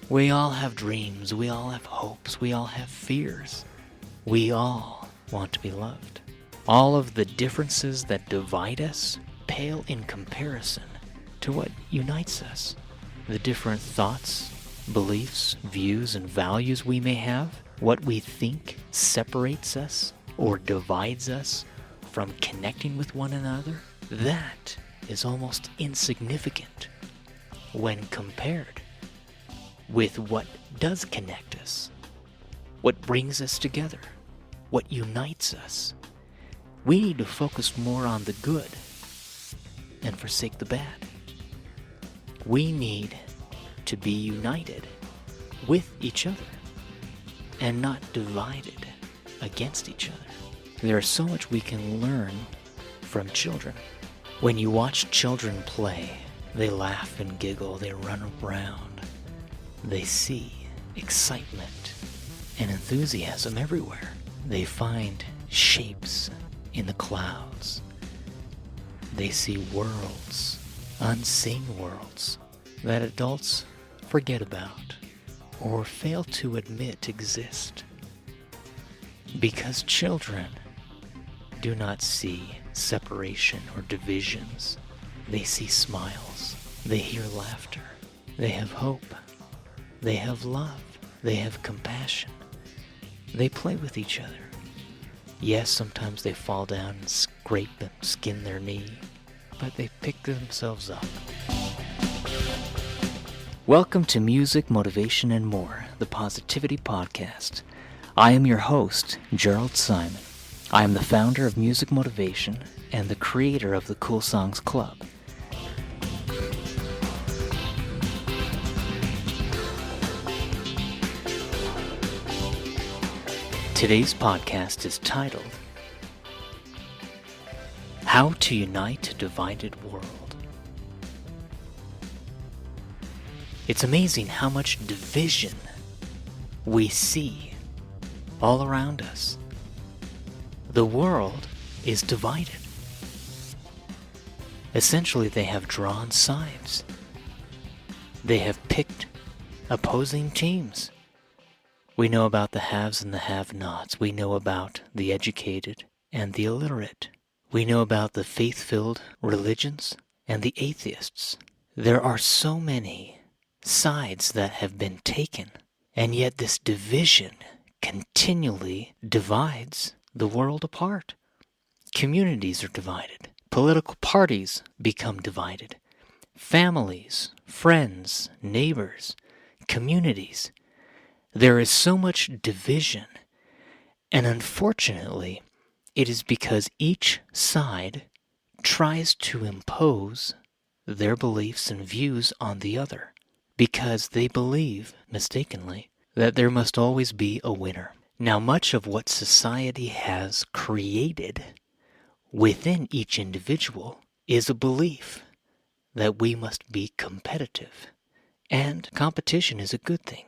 We all have dreams, we all have hopes, we all have fears. We all want to be loved. All of the differences that divide us pale in comparison to what unites us. The different thoughts, beliefs, views, and values we may have, what we think separates us or divides us from connecting with one another, that is almost insignificant when compared with what does connect us, what brings us together, what unites us. We need to focus more on the good and forsake the bad. We need to be united with each other and not divided against each other. There is so much we can learn from children. When you watch children play, they laugh and giggle, they run around. They see excitement and enthusiasm everywhere. They find shapes in the clouds. They see worlds, unseen worlds, that adults forget about or fail to admit exist. Because children do not see separation or divisions. They see smiles. They hear laughter. They have hope. They have love. They have compassion. They play with each other. Yes, sometimes they fall down and scrape and skin their knee, but they pick themselves up. Welcome to Music, Motivation, and More, the Positivity Podcast. I am your host, Jerald Simon. I am the founder of Music Motivation and the creator of the Cool Songs Club. Today's podcast is titled, How to Unite a Divided World. It's amazing how much division we see all around us. The world is divided. Essentially, they have drawn sides. They have picked opposing teams. We know about the haves and the have-nots. We know about the educated and the illiterate. We know about the faith-filled religions and the atheists. There are so many sides that have been taken, and yet this division continually divides the world apart. Communities are divided. Political parties become divided. Families, friends, neighbors, communities. There is so much division, and unfortunately, it is because each side tries to impose their beliefs and views on the other, because they believe, mistakenly, that there must always be a winner. Now, much of what society has created within each individual is a belief that we must be competitive, and competition is a good thing.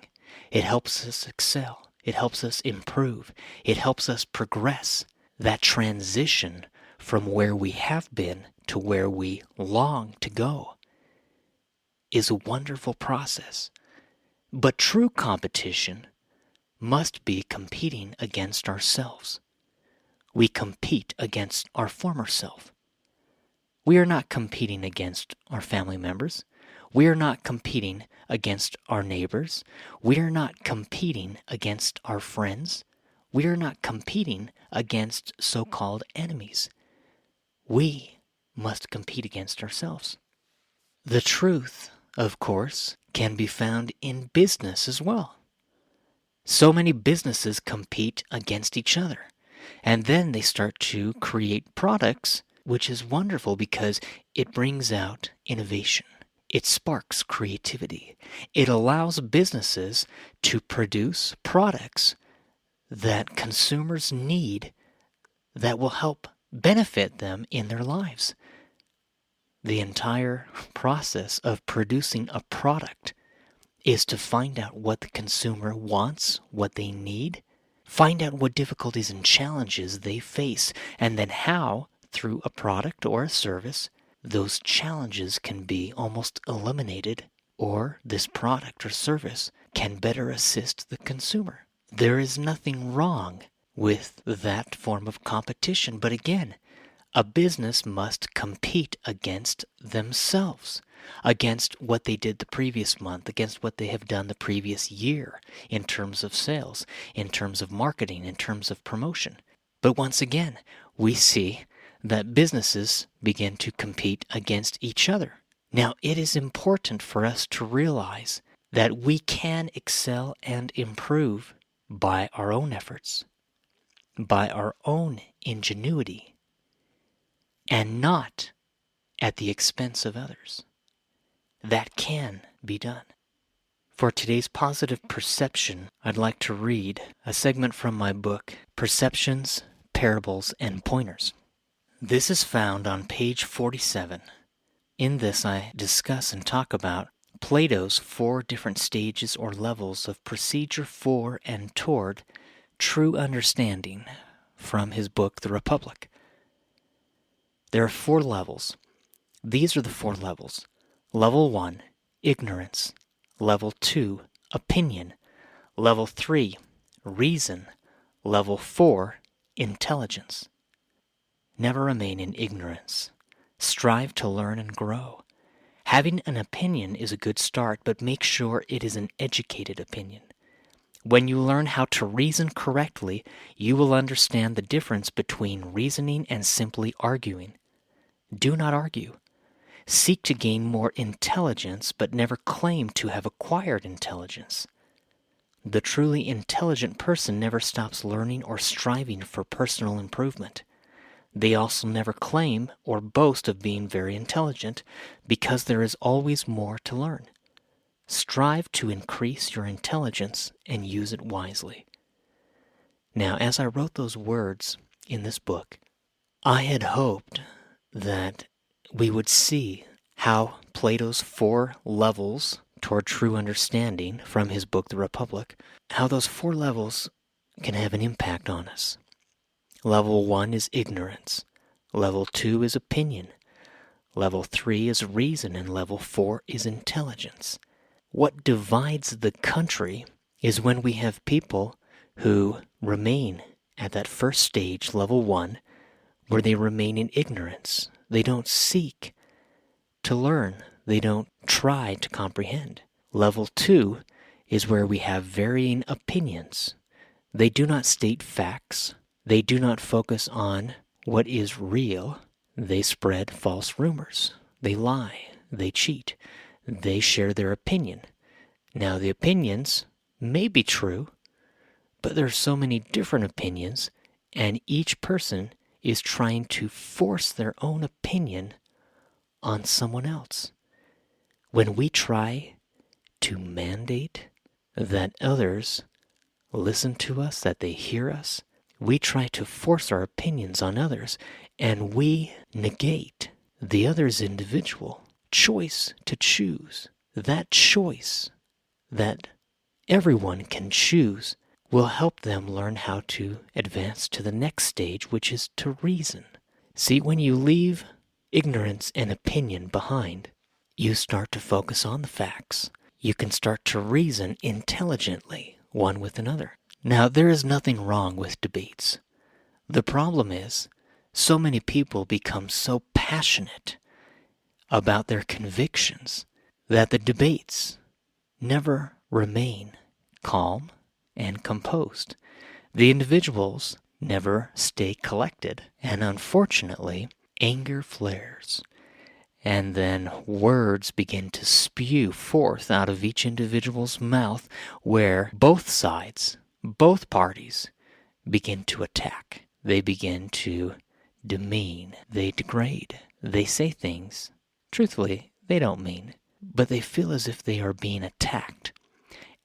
It helps us excel. It helps us improve. It helps us progress. That transition from where we have been to where we long to go is a wonderful process. But true competition must be competing against ourselves. We compete against our former self. We are not competing against our family members. We are not competing against our neighbors. We are not competing against our friends. We are not competing against so-called enemies. We must compete against ourselves. The truth, of course, can be found in business as well. So many businesses compete against each other, and then they start to create products, which is wonderful because it brings out innovation. It sparks creativity. It allows businesses to produce products that consumers need that will help benefit them in their lives. The entire process of producing a product is to find out what the consumer wants, what they need, find out what difficulties and challenges they face, and then how, through a product or a service, those challenges can be almost eliminated, or this product or service can better assist the consumer. There is nothing wrong with that form of competition, but again, a business must compete against themselves, against what they did the previous month, against what they have done the previous year in terms of sales, in terms of marketing, in terms of promotion. But once again, we see that businesses begin to compete against each other. Now, it is important for us to realize that we can excel and improve by our own efforts, by our own ingenuity, and not at the expense of others. That can be done. For today's positive perception, I'd like to read a segment from my book, Perceptions, Parables, and Pointers. This is found on page 47. In this, I discuss and talk about Plato's 4 different stages or levels of procedure for and toward true understanding from his book, The Republic. There are 4 levels. These are the 4 levels. Level 1, ignorance. Level 2, opinion. Level 3, reason. Level 4, intelligence. Never remain in ignorance. Strive to learn and grow. Having an opinion is a good start, but make sure it is an educated opinion. When you learn how to reason correctly, you will understand the difference between reasoning and simply arguing. Do not argue. Seek to gain more intelligence, but never claim to have acquired intelligence. The truly intelligent person never stops learning or striving for personal improvement. They also never claim or boast of being very intelligent, because there is always more to learn. Strive to increase your intelligence and use it wisely. Now, as I wrote those words in this book, I had hoped that we would see how Plato's 4 levels toward true understanding from his book, The Republic, how those 4 levels can have an impact on us. Level 1 is ignorance. Level 2 is opinion. Level 3 is reason, and level 4 is intelligence. What divides the country is when we have people who remain at that first stage, level 1, where they remain in ignorance. They don't seek to learn. They don't try to comprehend. Level 2 is where we have varying opinions. They do not state facts. They do not focus on what is real. They spread false rumors. They lie. They cheat. They share their opinion. Now, the opinions may be true, but there are so many different opinions, and each person is trying to force their own opinion on someone else. When we try to mandate that others listen to us, that they hear us, we try to force our opinions on others, and we negate the other's individual choice to choose. That choice that everyone can choose will help them learn how to advance to the next stage, which is to reason. See, when you leave ignorance and opinion behind, you start to focus on the facts. You can start to reason intelligently, one with another. Now, there is nothing wrong with debates. The problem is, so many people become so passionate about their convictions that the debates never remain calm and composed. The individuals never stay collected, and unfortunately, anger flares. And then words begin to spew forth out of each individual's mouth, where both sides, both parties, begin to attack. They begin to demean. They degrade. They say things, truthfully, they don't mean, but they feel as if they are being attacked.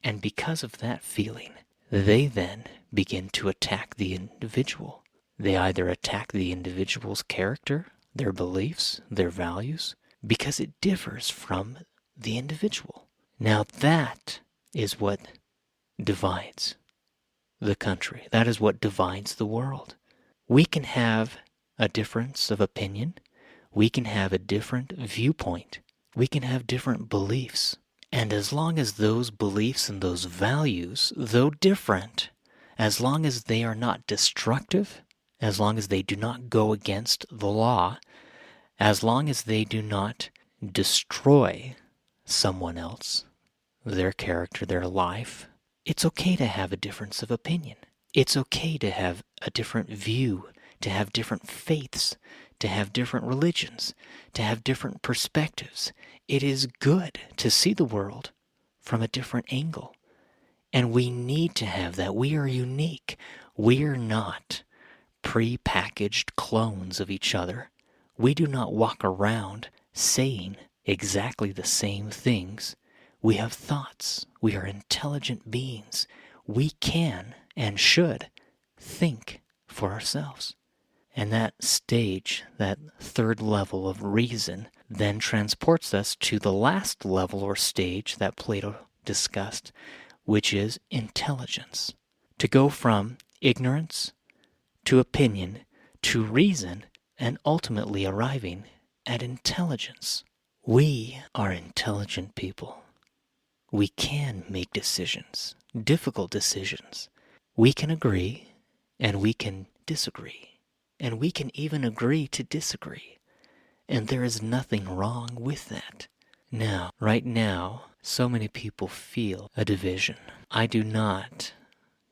And because of that feeling, they then begin to attack the individual. They either attack the individual's character, their beliefs, their values, because it differs from the individual. Now that is what divides the country. That is what divides the world. We can have a difference of opinion. We can have a different viewpoint. We can have different beliefs. And as long as those beliefs and those values, though different, as long as they are not destructive, as long as they do not go against the law, as long as they do not destroy someone else, their character, their life, it's okay to have a difference of opinion. It's okay to have a different view, to have different faiths, to have different religions, to have different perspectives. It is good to see the world from a different angle. And we need to have that. We are unique. We are not pre-packaged clones of each other. We do not walk around saying exactly the same things. We have thoughts. We are intelligent beings. We can and should think for ourselves. And that stage, that third level of reason, then transports us to the last level or stage that Plato discussed, which is intelligence. To go from ignorance to opinion to reason and ultimately arriving at intelligence. We are intelligent people. We can make decisions, difficult decisions. We can agree and we can disagree. And we can even agree to disagree. And there is nothing wrong with that. Now, right now, so many people feel a division. I do not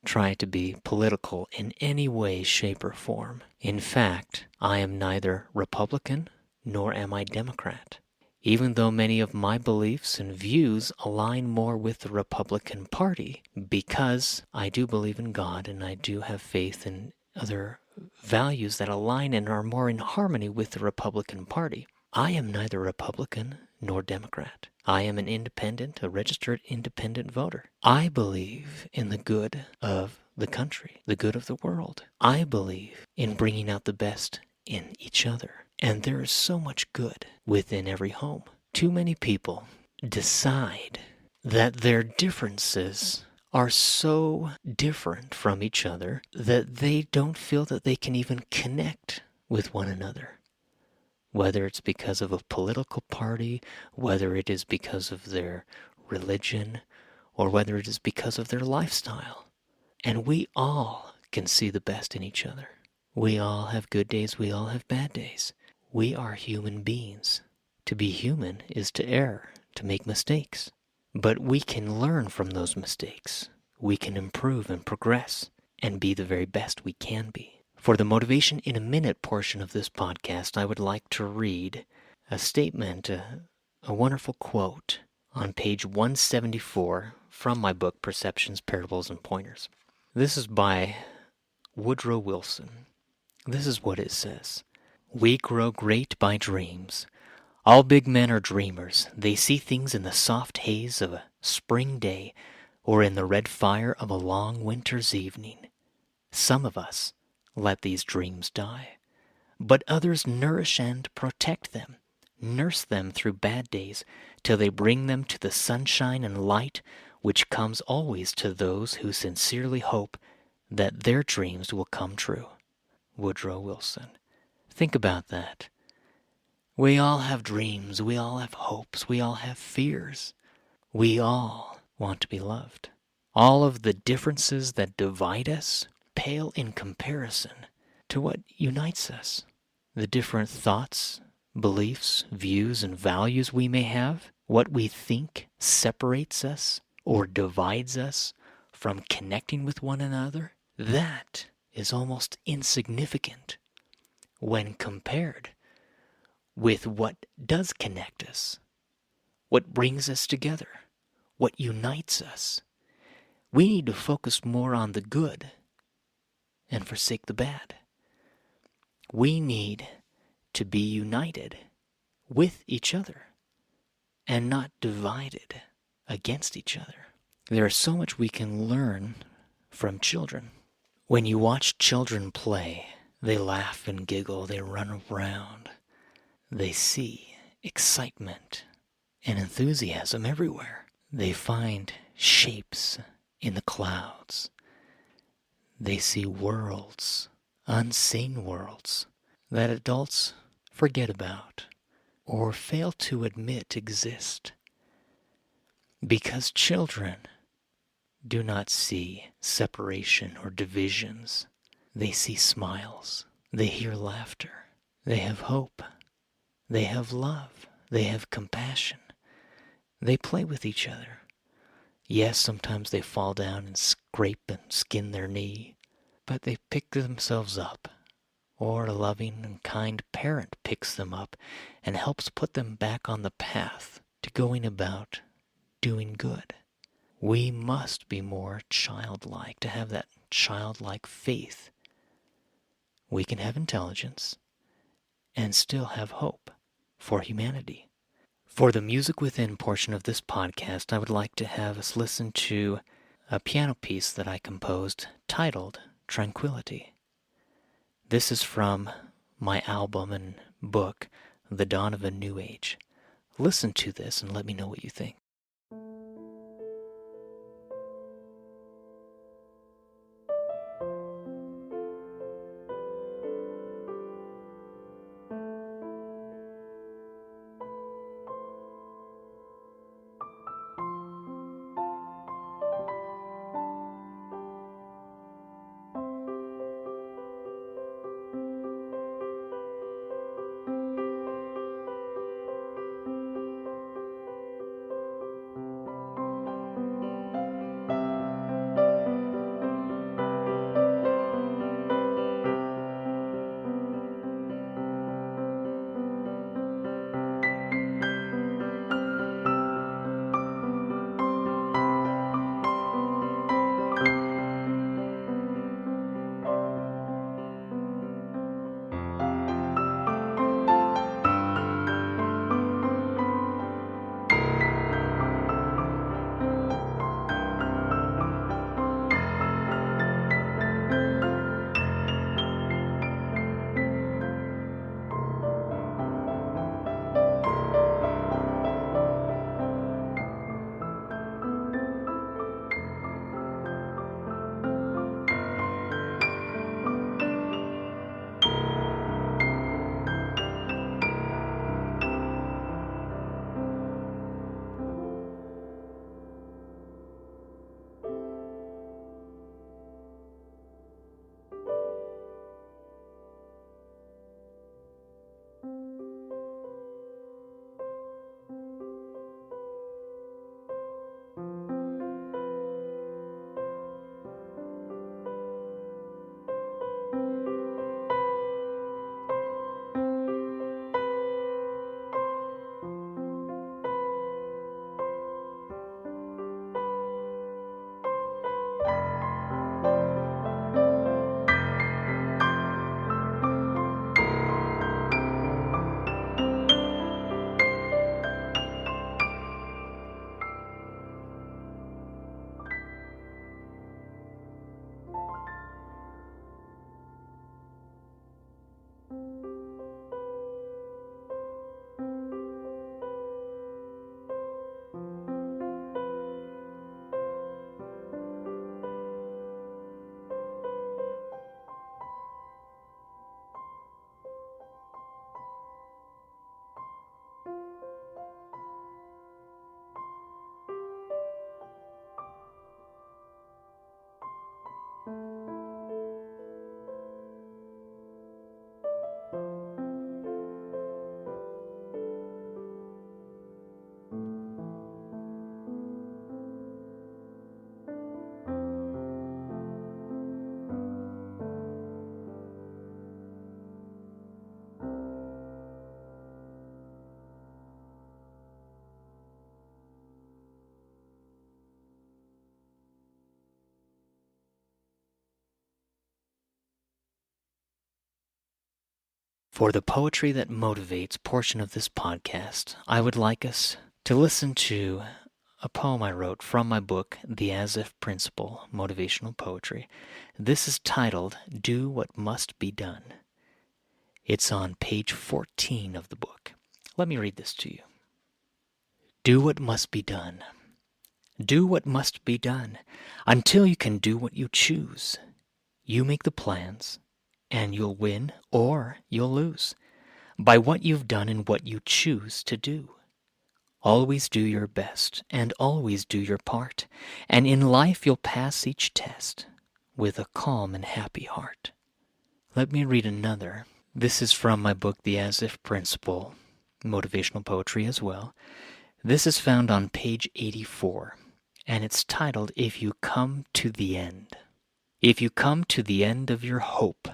try to be political in any way, shape, or form. In fact, I am neither Republican nor am I Democrat. Even though many of my beliefs and views align more with the Republican Party, because I do believe in God and I do have faith in other values that align and are more in harmony with the Republican Party, I am neither Republican nor Democrat. I am an independent, a registered independent voter. I believe in the good of the country, the good of the world. I believe in bringing out the best in each other. And there is so much good within every home. Too many people decide that their differences are so different from each other that they don't feel that they can even connect with one another. Whether it's because of a political party, whether it is because of their religion, or whether it is because of their lifestyle. And we all can see the best in each other. We all have good days, we all have bad days. We are human beings. To be human is to err, to make mistakes. But we can learn from those mistakes. We can improve and progress and be the very best we can be. For the Motivation in a Minute portion of this podcast, I would like to read a statement, a wonderful quote on page 174 from my book, Perceptions, Parables, and Pointers. This is by Woodrow Wilson. This is what it says. We grow great by dreams. All big men are dreamers. They see things in the soft haze of a spring day or in the red fire of a long winter's evening. Some of us let these dreams die, but others nourish and protect them, nurse them through bad days till they bring them to the sunshine and light which comes always to those who sincerely hope that their dreams will come true. Woodrow Wilson. Think about that. We all have dreams, we all have hopes, we all have fears. We all want to be loved. All of the differences that divide us pale in comparison to what unites us. The different thoughts, beliefs, views, and values we may have, what we think separates us or divides us from connecting with one another, that is almost insignificant when compared with what does connect us, what brings us together, what unites us. We need to focus more on the good and forsake the bad. We need to be united with each other and not divided against each other. There is so much we can learn from children. When you watch children play, they laugh and giggle, they run around. They see excitement and enthusiasm everywhere. They find shapes in the clouds. They see worlds, unseen worlds, that adults forget about or fail to admit exist. Because children do not see separation or divisions. They see smiles. They hear laughter. They have hope. They have love. They have compassion. They play with each other. Yes, sometimes they fall down and scrape and skin their knee, but they pick themselves up, or a loving and kind parent picks them up and helps put them back on the path to going about doing good. We must be more childlike to have that childlike faith. We can have intelligence and still have hope for humanity. For the Music Within portion of this podcast, I would like to have us listen to a piano piece that I composed titled Tranquility. This is from my album and book, The Dawn of a New Age. Listen to this and let me know what you think. For the Poetry That Motivates portion of this podcast, I would like us to listen to a poem I wrote from my book, The As If Principle, Motivational Poetry. This is titled, Do What Must Be Done. It's on page 14 of the book. Let me read this to you. Do what must be done. Do what must be done until you can do what you choose. You make the plans, and you'll win or you'll lose by what you've done and what you choose to do. Always do your best, and always do your part, and in life you'll pass each test with a calm and happy heart. Let me read another. This is from my book, The As If Principle, motivational poetry as well. This is found on page 84, and it's titled, If You Come to the End. If you come to the end of your hope,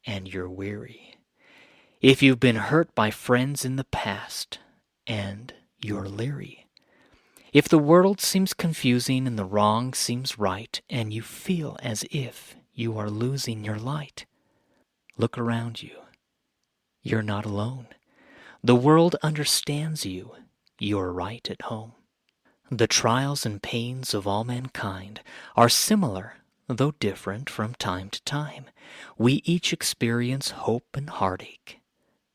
and you're weary, if you've been hurt by friends in the past, and you're leery, if the world seems confusing and the wrong seems right, and you feel as if you are losing your light, look around you. You're not alone. The world understands you. You're right at home. The trials and pains of all mankind are similar, though different from time to time. We each experience hope and heartache,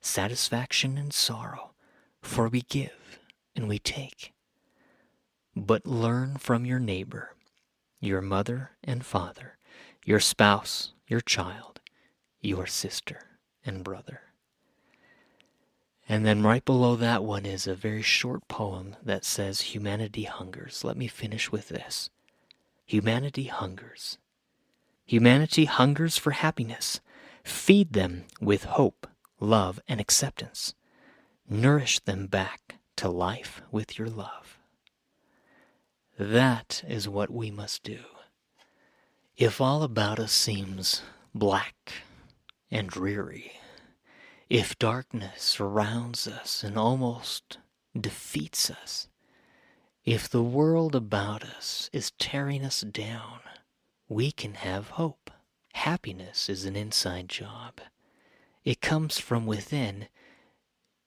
satisfaction and sorrow, for we give and we take. But learn from your neighbor, your mother and father, your spouse, your child, your sister and brother. And then right below that one is a very short poem that says, Humanity hungers. Let me finish with this. Humanity hungers. Humanity hungers for happiness. Feed them with hope, love, and acceptance. Nourish them back to life with your love. That is what we must do. If all about us seems black and dreary, if darkness surrounds us and almost defeats us, if the world about us is tearing us down, we can have hope. Happiness is an inside job. It comes from within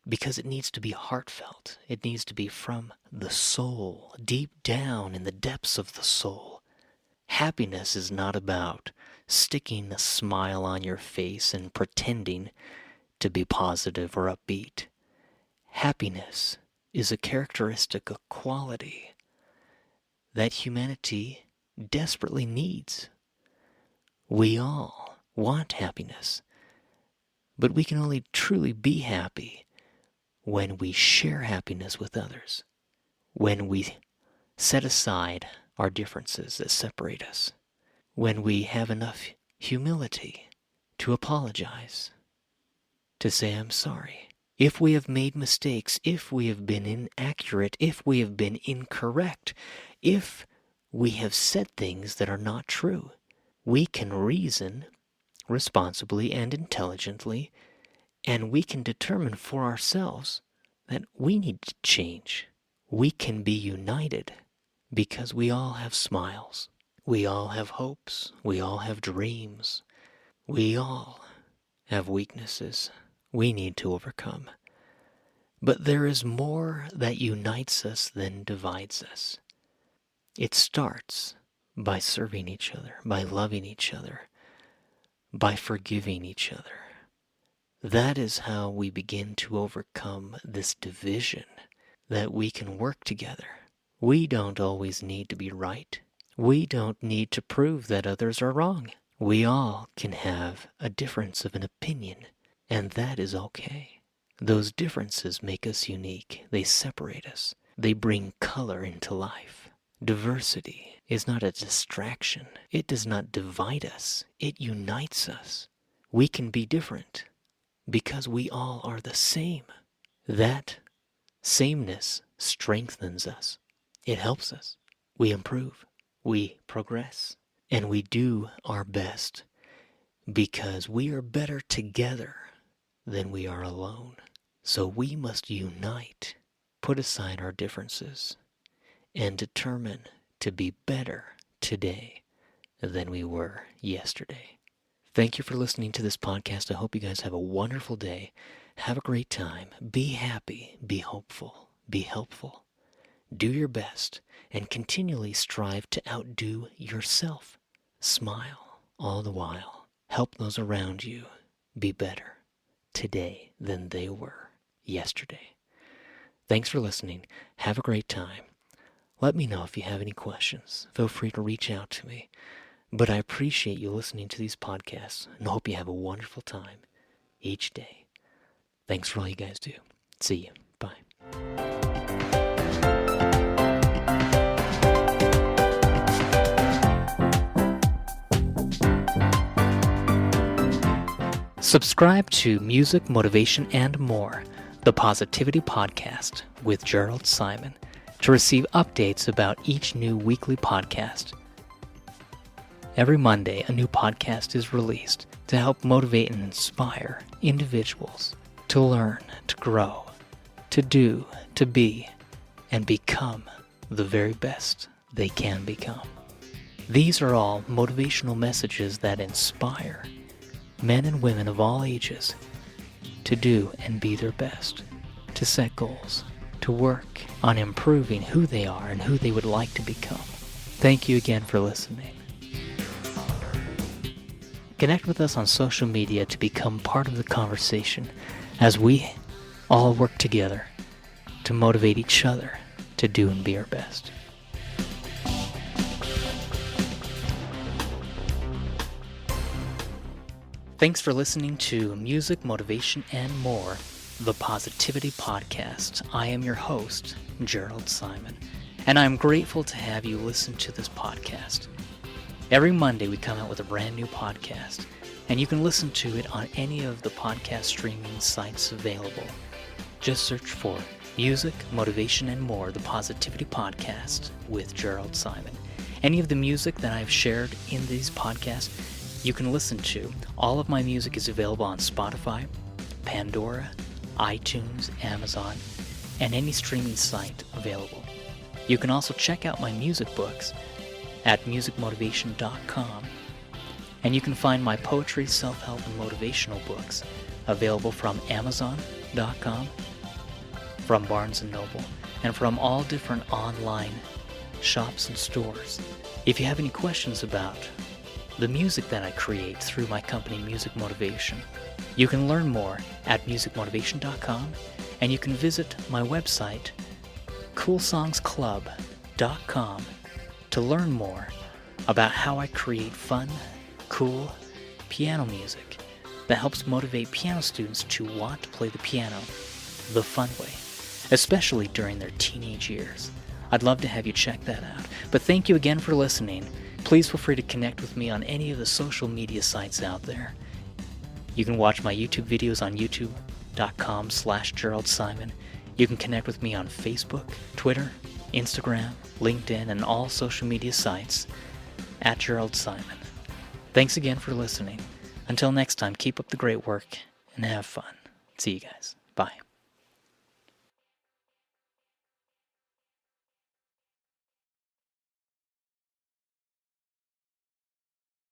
because it needs to be heartfelt. It needs to be from the soul, deep down in the depths of the soul. Happiness is not about sticking a smile on your face and pretending to be positive or upbeat. Happiness is a characteristic, a quality that humanity desperately needs. We all want happiness, but we can only truly be happy when we share happiness with others, when we set aside our differences that separate us, when we have enough humility to apologize, to say, I'm sorry. If we have made mistakes, if we have been inaccurate, if we have been incorrect, if we have said things that are not true, we can reason responsibly and intelligently, and we can determine for ourselves that we need to change. We can be united because we all have smiles. We all have hopes. We all have dreams. We all have weaknesses we need to overcome. But there is more that unites us than divides us. It starts by serving each other, by loving each other, by forgiving each other. That is how we begin to overcome this division, that we can work together. We don't always need to be right. We don't need to prove that others are wrong. We all can have a difference of an opinion, and that is okay. Those differences make us unique. They separate us. They bring color into life. Diversity is not a distraction. It does not divide us. It unites us. We can be different because we all are the same. That sameness strengthens us. It helps us. We improve. We progress. And we do our best because we are better together than we are alone. So we must unite, put aside our differences, and determine to be better today than we were yesterday. Thank you for listening to this podcast. I hope you guys have a wonderful day. Have a great time. Be happy. Be hopeful. Be helpful. Do your best and continually strive to outdo yourself. Smile all the while. Help those around you be better today than they were yesterday. Thanks for listening. Have a great time. Let me know if you have any questions. Feel free to reach out to me. But I appreciate you listening to these podcasts and hope you have a wonderful time each day. Thanks for all you guys do. See you. Bye. Subscribe to Music, Motivation, and More, the Positivity Podcast with Jerald Simon, to receive updates about each new weekly podcast. Every Monday, a new podcast is released to help motivate and inspire individuals to learn, to grow, to do, to be, and become the very best they can become. These are all motivational messages that inspire men and women of all ages to do and be their best, to set goals, to work on improving who they are and who they would like to become. Thank you again for listening. Connect with us on social media to become part of the conversation as we all work together to motivate each other to do and be our best. Thanks for listening to Music, Motivation, and More, the Positivity Podcast. I am your host, Jerald Simon, and I'm grateful to have you listen to this podcast. Every Monday we come out with a brand new podcast, and you can listen to it on any of the podcast streaming sites available. Just search for Music, Motivation, and More, the Positivity Podcast with Jerald Simon. Any of the music that I've shared in these podcasts, you can listen to. All of my music is available on Spotify, Pandora, iTunes, Amazon, and any streaming site available. You can also check out my music books at musicmotivation.com, and you can find my poetry, self-help, and motivational books available from Amazon.com, from Barnes & Noble, and from all different online shops and stores. If you have any questions about the music that I create through my company, Music Motivation, you can learn more at musicmotivation.com, and you can visit my website, coolsongsclub.com, to learn more about how I create fun, cool piano music that helps motivate piano students to want to play the piano the fun way, especially during their teenage years. I'd love to have you check that out. But thank you again for listening. Please feel free to connect with me on any of the social media sites out there. You can watch my YouTube videos on youtube.com/Jerald Simon. You can connect with me on Facebook, Twitter, Instagram, LinkedIn, and all social media sites at Jerald Simon. Thanks again for listening. Until next time, keep up the great work and have fun. See you guys. Bye.